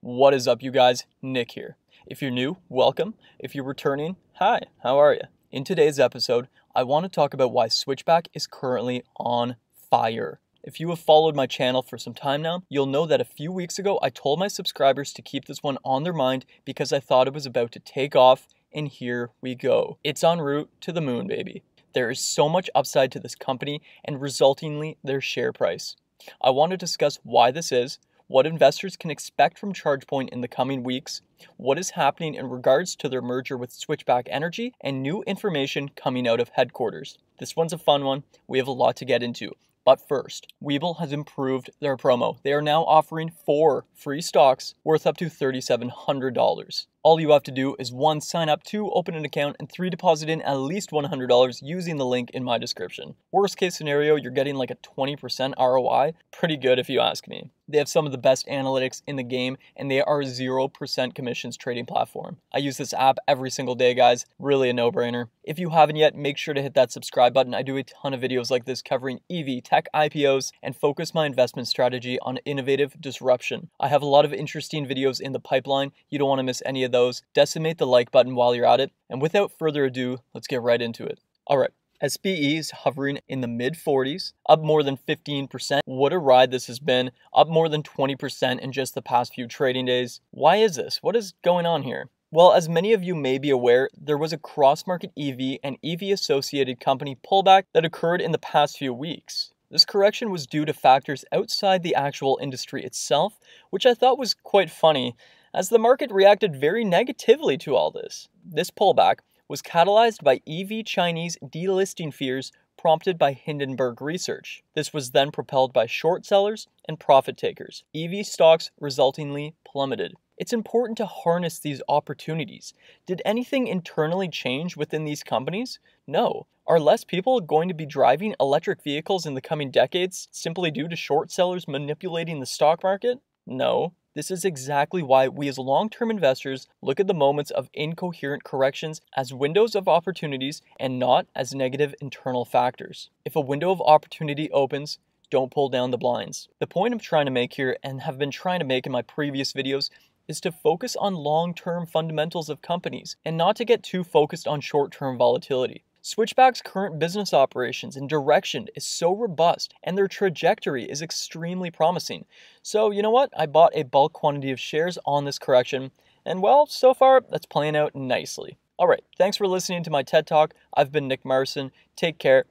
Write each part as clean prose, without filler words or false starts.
What is up, you guys? Nick here. If you're new, welcome. If you're returning, hi, how are you? In today's episode, I want to talk about why Switchback is currently on fire. If you have followed my channel for some time now, you'll know that a few weeks ago, I told my subscribers to keep this one on their mind because I thought it was about to take off, and here we go. It's en route to the moon, baby. There is so much upside to this company and resultingly their share price. I want to discuss why this is, what investors can expect from Chargepoint in the coming weeks, what is happening in regards to their merger with Switchback Energy, and new information coming out of headquarters. This one's a fun one. We have a lot to get into. But first, Webull has improved their promo. They are now offering 4 free stocks worth up to $3,700. All you have to do is 1, sign up, 2, open an account, and 3, deposit in at least $100 using the link in my description. Worst case scenario, you're getting like a 20% ROI. Pretty good if you ask me. They have some of the best analytics in the game, and they are a 0% commissions trading platform. I use this app every single day, guys. Really a no-brainer. If you haven't yet, make sure to hit that subscribe button. I do a ton of videos like this covering EV, tech IPOs, and focus my investment strategy on innovative disruption. I have a lot of interesting videos in the pipeline. You don't want to miss any of those. Decimate the like button while you're at it. And without further ado, let's get right into it. All right. SBE is hovering in the mid-40s, up more than 15%. What a ride this has been, up more than 20% in just the past few trading days. Why is this? What is going on here? Well, as many of you may be aware, there was a cross-market EV and EV-associated company pullback that occurred in the past few weeks. This correction was due to factors outside the actual industry itself, which I thought was quite funny, as the market reacted very negatively to all this. This pullback was catalyzed by EV Chinese delisting fears prompted by Hindenburg research. This was then propelled by short sellers and profit takers. EV stocks resultingly plummeted. It's important to harness these opportunities. Did anything internally change within these companies? No. Are less people going to be driving electric vehicles in the coming decades simply due to short sellers manipulating the stock market? No. This is exactly why we as long-term investors look at the moments of incoherent corrections as windows of opportunities and not as negative internal factors. If a window of opportunity opens, don't pull down the blinds. The point I'm trying to make here, and have been trying to make in my previous videos, is to focus on long-term fundamentals of companies and not to get too focused on short-term volatility. Switchback's current business operations and direction is so robust, and their trajectory is extremely promising. So, you know what? I bought a bulk quantity of shares on this correction, and well, so far, that's playing out nicely. Alright, thanks for listening to my TED Talk. I've been Nick Marson. Take care.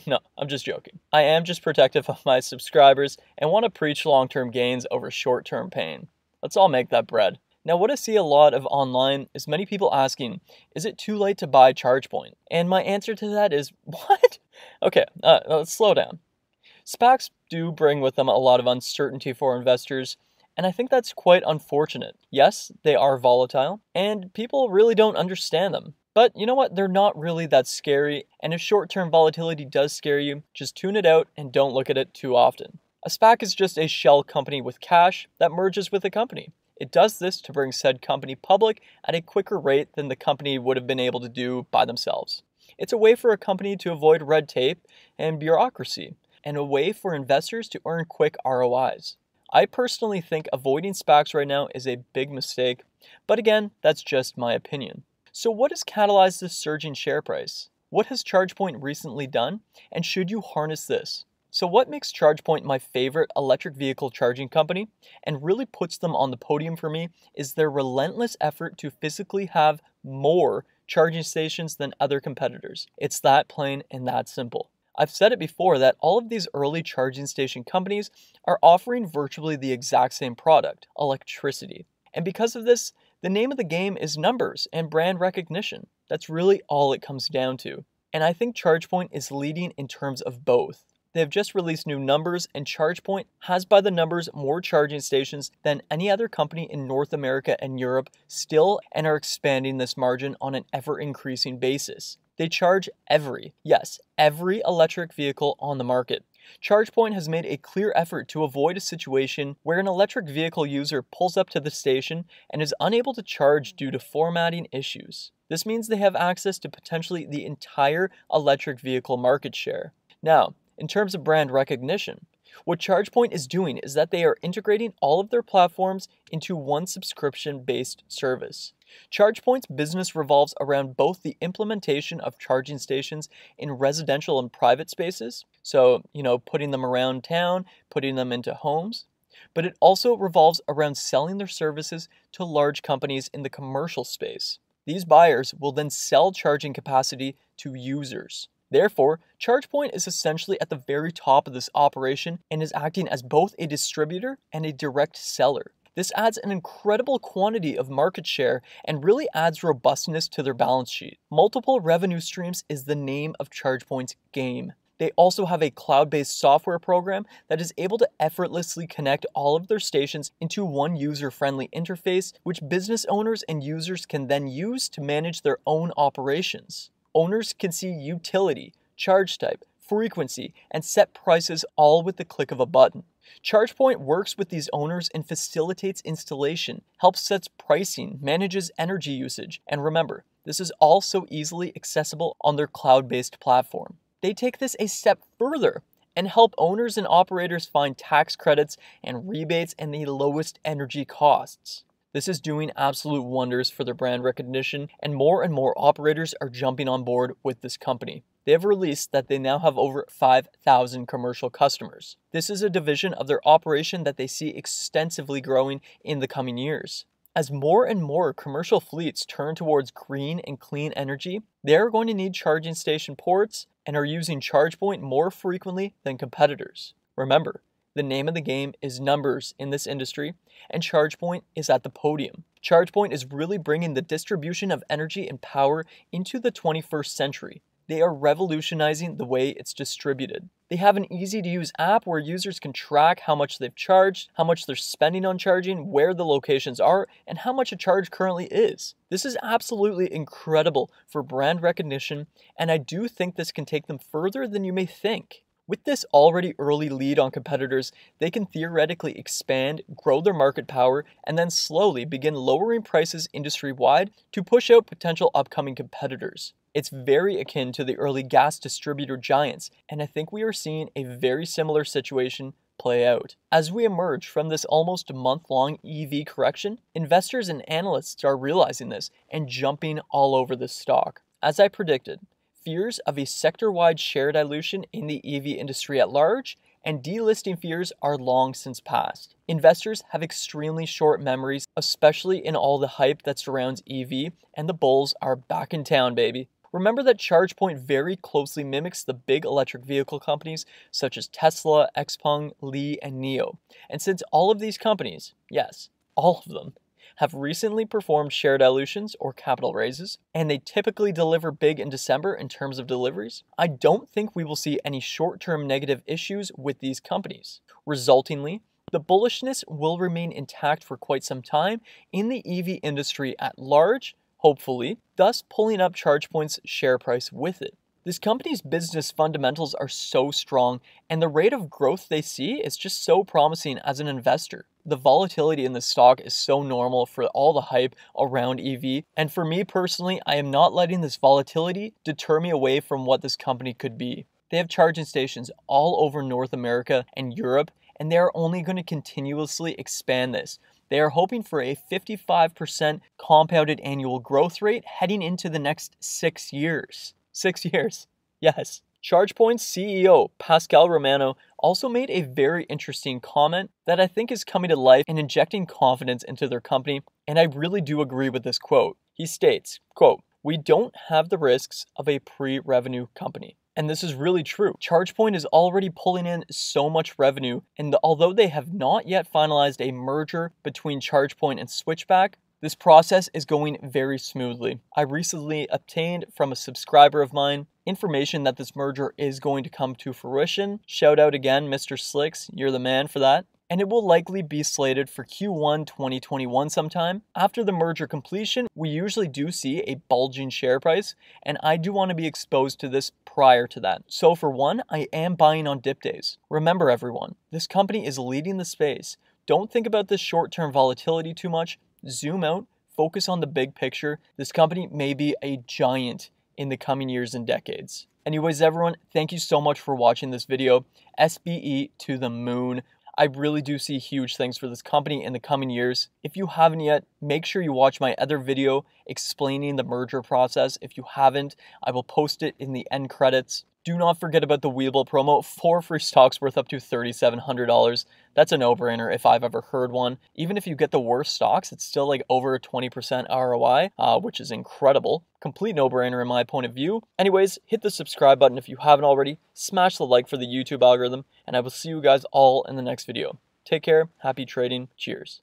No, I'm just joking. I am just protective of my subscribers and want to preach long-term gains over short-term pain. Let's all make that bread. Now, what I see a lot of online is many people asking, is it too late to buy Chargepoint? And my answer to that is, what? Okay, let's slow down. SPACs do bring with them a lot of uncertainty for investors, and I think that's quite unfortunate. Yes, they are volatile, and people really don't understand them. But you know what? They're not really that scary, and if short-term volatility does scare you, just tune it out and don't look at it too often. A SPAC is just a shell company with cash that merges with a company. It does this to bring said company public at a quicker rate than the company would have been able to do by themselves. It's a way for a company to avoid red tape and bureaucracy, and a way for investors to earn quick ROIs. I personally think avoiding SPACs right now is a big mistake, but again, that's just my opinion. So what has catalyzed this surging share price? What has Chargepoint recently done, and should you harness this? So what makes Chargepoint my favorite electric vehicle charging company and really puts them on the podium for me is their relentless effort to physically have more charging stations than other competitors. It's that plain and that simple. I've said it before that all of these early charging station companies are offering virtually the exact same product, electricity. And because of this, the name of the game is numbers and brand recognition. That's really all it comes down to. And I think Chargepoint is leading in terms of both. They have just released new numbers, and Chargepoint has by the numbers more charging stations than any other company in North America and Europe still, and are expanding this margin on an ever-increasing basis. They charge every electric vehicle on the market. Chargepoint has made a clear effort to avoid a situation where an electric vehicle user pulls up to the station and is unable to charge due to formatting issues. This means they have access to potentially the entire electric vehicle market share. Now, in terms of brand recognition, What Chargepoint is doing is that they are integrating all of their platforms into one subscription-based service. Chargepoint's business revolves around both the implementation of charging stations in residential and private spaces, so, putting them around town, putting them into homes, but it also revolves around selling their services to large companies in the commercial space. These buyers will then sell charging capacity to users. Therefore, Chargepoint is essentially at the very top of this operation and is acting as both a distributor and a direct seller. This adds an incredible quantity of market share and really adds robustness to their balance sheet. Multiple revenue streams is the name of Chargepoint's game. They also have a cloud-based software program that is able to effortlessly connect all of their stations into one user-friendly interface, which business owners and users can then use to manage their own operations. Owners can see utility, charge type, frequency, and set prices all with the click of a button. Chargepoint works with these owners and facilitates installation, helps set pricing, manages energy usage, and remember, this is all so easily accessible on their cloud-based platform. They take this a step further and help owners and operators find tax credits and rebates and the lowest energy costs. This is doing absolute wonders for their brand recognition, and more operators are jumping on board with this company. They have released that they now have over 5,000 commercial customers. This is a division of their operation that they see extensively growing in the coming years. As more and more commercial fleets turn towards green and clean energy, they are going to need charging station ports and are using Chargepoint more frequently than competitors. Remember, the name of the game is numbers in this industry, and Chargepoint is at the podium. Chargepoint is really bringing the distribution of energy and power into the 21st century. They are revolutionizing the way it's distributed. They have an easy-to-use app where users can track how much they've charged, how much they're spending on charging, where the locations are, and how much a charge currently is. This is absolutely incredible for brand recognition, and I do think this can take them further than you may think. With this already early lead on competitors, they can theoretically expand, grow their market power, and then slowly begin lowering prices industry-wide to push out potential upcoming competitors. It's very akin to the early gas distributor giants, and I think we are seeing a very similar situation play out. As we emerge from this almost month-long EV correction, investors and analysts are realizing this and jumping all over this stock. As I predicted, fears of a sector-wide share dilution in the EV industry at large and delisting fears are long since past. Investors have extremely short memories, especially in all the hype that surrounds EV, and the bulls are back in town, baby. Remember that Chargepoint very closely mimics the big electric vehicle companies such as Tesla, Xpeng, Li, and NIO. And since all of these companies, yes, all of them, have recently performed share dilutions or capital raises, and they typically deliver big in December in terms of deliveries, I don't think we will see any short-term negative issues with these companies. Resultingly, the bullishness will remain intact for quite some time in the EV industry at large, hopefully, thus pulling up Chargepoint's share price with it. This company's business fundamentals are so strong, and the rate of growth they see is just so promising as an investor. The volatility in the stock is so normal for all the hype around EV, and for me personally, I am not letting this volatility deter me away from what this company could be. They have charging stations all over North America and Europe, and they are only going to continuously expand this. They are hoping for a 55% compounded annual growth rate heading into the next 6 years. 6 years, yes. Chargepoint's CEO, Pascal Romano, also made a very interesting comment that I think is coming to life and injecting confidence into their company, and I really do agree with this quote. He states, quote, "We don't have the risks of a pre-revenue company." And this is really true. Chargepoint is already pulling in so much revenue, and although they have not yet finalized a merger between Chargepoint and Switchback, this process is going very smoothly. I recently obtained from a subscriber of mine information that this merger is going to come to fruition. Shout out again, Mr. Slicks, you're the man for that. And it will likely be slated for Q1 2021 sometime. After the merger completion, we usually do see a bulging share price, and I do want to be exposed to this prior to that. So for one, I am buying on dip days. Remember everyone, this company is leading the space. Don't think about this short-term volatility too much. Zoom out, focus on the big picture. This company may be a giant in the coming years and decades. Anyways, everyone, thank you so much for watching this video. SBE to the moon. I really do see huge things for this company in the coming years. If you haven't yet, make sure you watch my other video explaining the merger process. If you haven't, I will post it in the end credits. Do not forget about the Weeble promo. 4 free stocks worth up to $3,700. That's a no-brainer if I've ever heard one. Even if you get the worst stocks, it's still like over a 20% ROI, which is incredible. Complete no-brainer in my point of view. Anyways, hit the subscribe button if you haven't already. Smash the like for the YouTube algorithm, and I will see you guys all in the next video. Take care, happy trading, cheers.